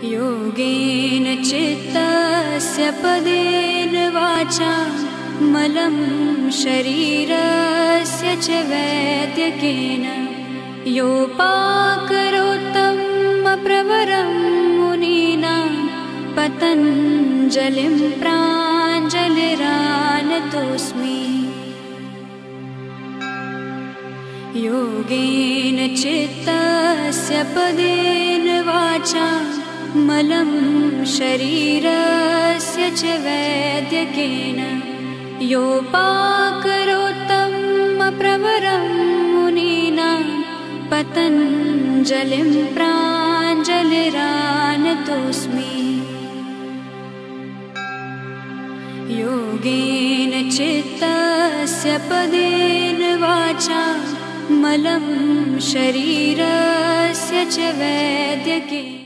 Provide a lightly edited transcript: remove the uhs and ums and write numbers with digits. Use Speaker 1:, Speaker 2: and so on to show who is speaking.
Speaker 1: योगेन चित्तस्य पदेन वाचा मलं शरीरस्य च वैद्यकेन योपाकरोत्तं प्रवरं मुनीनां पतञ्जलिं प्राञ्जलिरानतोऽस्मि। योगेन चित्तस्य पदेन वाचा मलं शरीरस्य च वैद्यकेन योपाकरोत्तं प्रवरं मुनीनां पतञ्जलिं प्राञ्जलिरानतोऽस्मि। योगेन चित्तस्य पदेन वाचा मलं शरीरस्य च वैद्यकेन